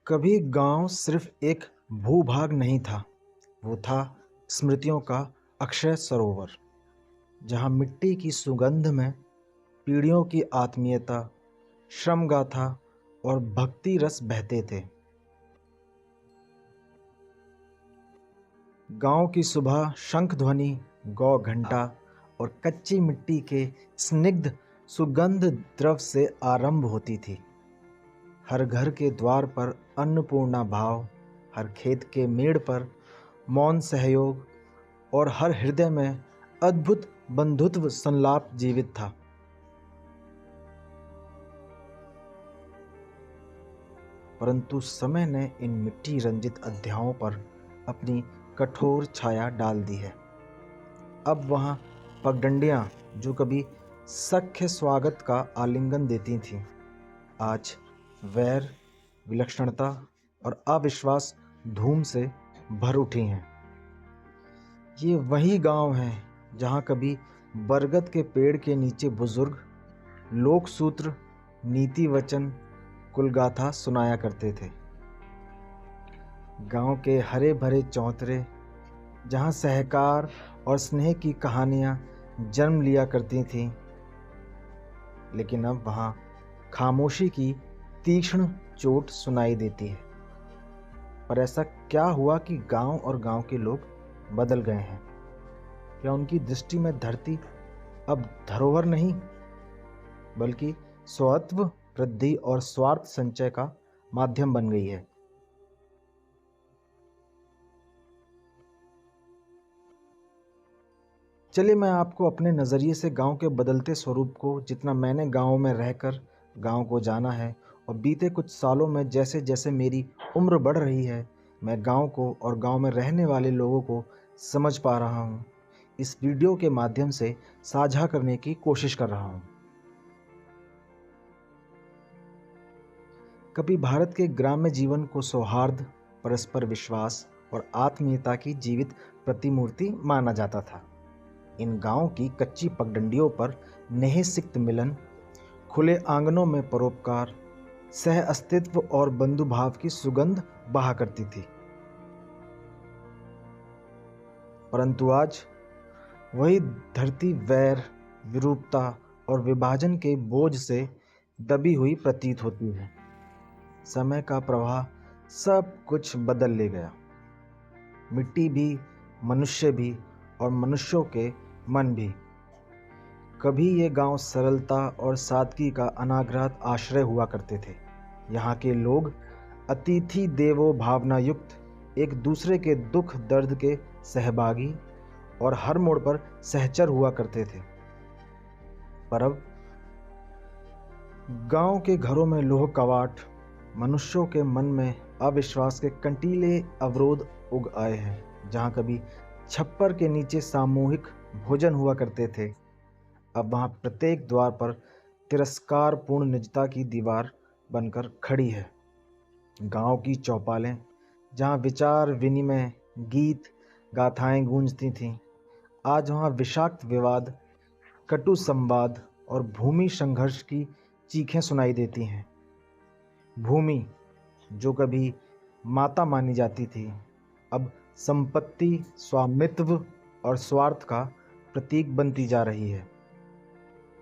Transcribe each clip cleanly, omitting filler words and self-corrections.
कभी गांव सिर्फ एक भूभाग नहीं था, वो था स्मृतियों का अक्षय सरोवर, जहां मिट्टी की सुगंध में पीढ़ियों की आत्मीयता, श्रम गाथा और भक्ति रस बहते थे। गांव की सुबह शंख ध्वनि, गौ घंटा और कच्ची मिट्टी के स्निग्ध सुगंध द्रव से आरंभ होती थी। हर घर के द्वार पर अन्नपूर्णा भाव, हर खेत के मेड़ पर मौन सहयोग और हर हृदय में अद्भुत बंधुत्व संलाप जीवित था। परंतु समय ने इन मिट्टी रंजित अध्यायों पर अपनी कठोर छाया डाल दी है। अब वहाँ पगडंडियाँ जो कभी सख्य स्वागत का आलिंगन देती थीं, आज वैर, विलक्षणता और अविश्वास धूम से भर उठी हैं। ये वही गांव हैं जहां कभी बरगद के पेड़ के नीचे बुजुर्ग लोक सूत्र, नीति वचन, कुलगाथा सुनाया करते थे। गांव के हरे भरे चौतरे जहां सहकार और स्नेह की कहानियां जन्म लिया करती थीं, लेकिन अब वहां खामोशी की तीक्ष्ण चोट सुनाई देती है। पर ऐसा क्या हुआ कि गांव और गांव के लोग बदल गए हैं? क्या उनकी दृष्टि में धरती अब धरोहर नहीं, बल्कि स्वत्व वृद्धि और स्वार्थ संचय का माध्यम बन गई है? चलिए मैं आपको अपने नज़रिए से गांव के बदलते स्वरूप को, जितना मैंने गांव में रहकर गांव को जाना है और बीते कुछ सालों में जैसे जैसे मेरी उम्र बढ़ रही है, मैं गांव को और गांव में रहने वाले लोगों को समझ पा रहा हूं, इस वीडियो के माध्यम से साझा करने की कोशिश कर रहा हूं। कभी भारत के ग्राम्य जीवन को सौहार्द, परस्पर विश्वास और आत्मीयता की जीवित प्रतिमूर्ति माना जाता था। इन गांव की कच्ची पगडंडियों पर नेह सिक्त मिलन, खुले आंगनों में परोपकार, सह अस्तित्व और बंधुभाव की सुगंध बहा करती थी। परंतु आज वही धरती वैर, विरूपता और विभाजन के बोझ से दबी हुई प्रतीत होती है। समय का प्रवाह सब कुछ बदल ले गया। मिट्टी भी, मनुष्य भी और मनुष्यों के मन भी। कभी ये गांव सरलता और सादगी का अनाग्रह आश्रय हुआ करते थे। यहाँ के लोग अतिथि देवो भावना युक्त, एक दूसरे के दुख दर्द के सहभागी और हर मोड़ पर सहचर हुआ करते थे। पर अब गांव के घरों में लोह कवाट, मनुष्यों के मन में अविश्वास के कंटीले अवरोध उग आए हैं। जहाँ कभी छप्पर के नीचे सामूहिक भोजन हुआ करते थे, अब वहाँ प्रत्येक द्वार पर तिरस्कारपूर्ण निजता की दीवार बनकर खड़ी है। गांव की चौपालें जहाँ विचार विनिमय, गीत गाथाएं गूंजती थीं, आज वहाँ विषाक्त विवाद, कटु संवाद और भूमि संघर्ष की चीखें सुनाई देती हैं। भूमि जो कभी माता मानी जाती थी, अब संपत्ति, स्वामित्व और स्वार्थ का प्रतीक बनती जा रही है।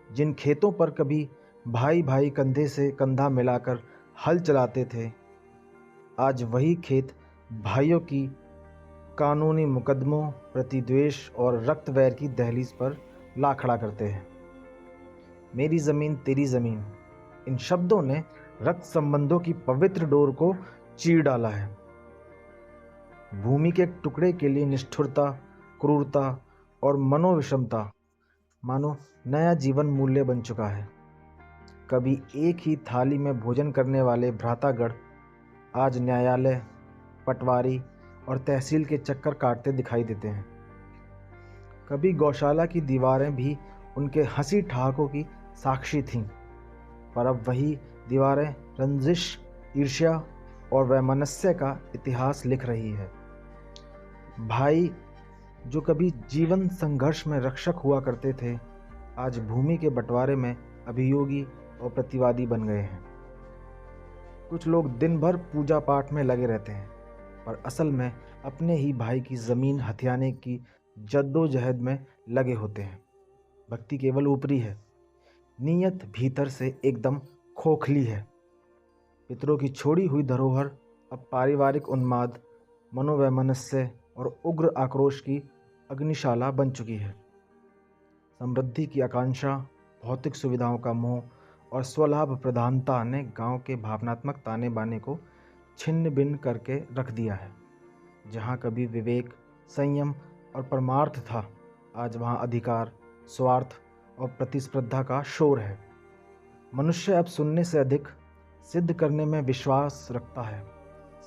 जिन खेतों पर कभी भाई भाई कंधे से कंधा मिलाकर हल चलाते थे, आज वही खेत भाइयों की कानूनी मुकदमों, प्रतिद्वेष और रक्त वैर की दहलीज पर ला खड़ा करते हैं। मेरी ज़मीन तेरी ज़मीन, इन शब्दों ने रक्त संबंधों की पवित्र डोर को चीर डाला है। भूमि के टुकड़े के लिए निष्ठुरता, क्रूरता और मनोविषमता मानो नया जीवन मूल्य बन चुका है। कभी एक ही थाली में भोजन करने वाले भ्रातागण आज न्यायालय, पटवारी और तहसील के चक्कर काटते दिखाई देते हैं। कभी गौशाला की दीवारें भी उनके हंसी ठहाकों की साक्षी थीं, पर अब वही दीवारें रंजिश, ईर्ष्या और वैमनस्य का इतिहास लिख रही है। भाई जो कभी जीवन संघर्ष में रक्षक हुआ करते थे, आज भूमि के बंटवारे में अभियोगी और प्रतिवादी बन गए हैं। कुछ लोग दिन भर पूजा पाठ में लगे रहते हैं, पर असल में अपने ही भाई की ज़मीन हथियाने की जद्दोजहद में लगे होते हैं। भक्ति केवल ऊपरी है, नीयत भीतर से एकदम खोखली है। पितरों की छोड़ी हुई धरोहर अब पारिवारिक उन्माद, मनोवैमनस्य और उग्र आक्रोश की अग्निशाला बन चुकी है। समृद्धि की आकांक्षा, भौतिक सुविधाओं का मोह और स्वलाभ प्रधानता ने गांव के भावनात्मक ताने बाने को छिन्न भिन्न करके रख दिया है। जहां कभी विवेक, संयम और परमार्थ था, आज वहां अधिकार, स्वार्थ और प्रतिस्पर्धा का शोर है। मनुष्य अब सुनने से अधिक सिद्ध करने में विश्वास रखता है,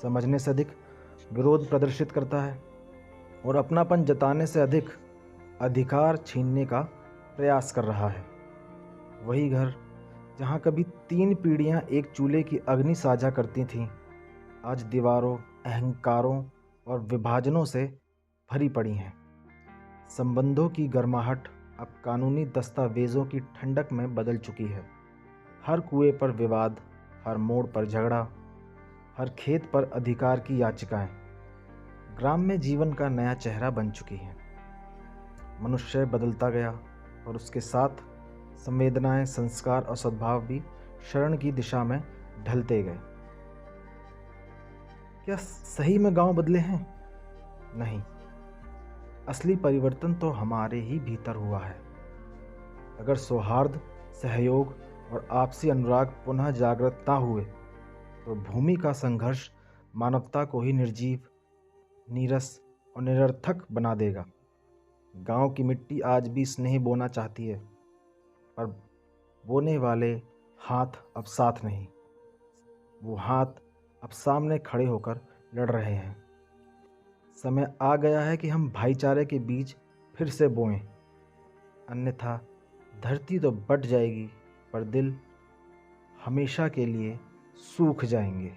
समझने से अधिक विरोध प्रदर्शित करता है और अपनापन जताने से अधिक अधिकार छीनने का प्रयास कर रहा है। वही घर जहाँ कभी 3 पीढ़ियाँ एक चूल्हे की अग्नि साझा करती थीं, आज दीवारों, अहंकारों और विभाजनों से भरी पड़ी हैं। संबंधों की गर्माहट अब कानूनी दस्तावेज़ों की ठंडक में बदल चुकी है। हर कुएं पर विवाद, हर मोड़ पर झगड़ा, हर खेत पर अधिकार की याचिकाएं ग्राम में जीवन का नया चेहरा बन चुकी हैं। मनुष्य बदलता गया और उसके साथ संवेदनाएं, संस्कार और सद्भाव भी शरण की दिशा में ढलते गए। क्या सही में गांव बदले हैं? नहीं, असली परिवर्तन तो हमारे ही भीतर हुआ है। अगर सौहार्द, सहयोग और आपसी अनुराग पुनः जागृत ना हुए तो भूमि का संघर्ष मानवता को ही निर्जीव, नीरस और निरर्थक बना देगा। गांव की मिट्टी आज भी स्नेह बोना चाहती है, पर बोने वाले हाथ अब साथ नहीं। वो हाथ अब सामने खड़े होकर लड़ रहे हैं। समय आ गया है कि हम भाईचारे के बीज फिर से बोएं, अन्यथा धरती तो बट जाएगी पर दिल हमेशा के लिए सूख जाएंगे।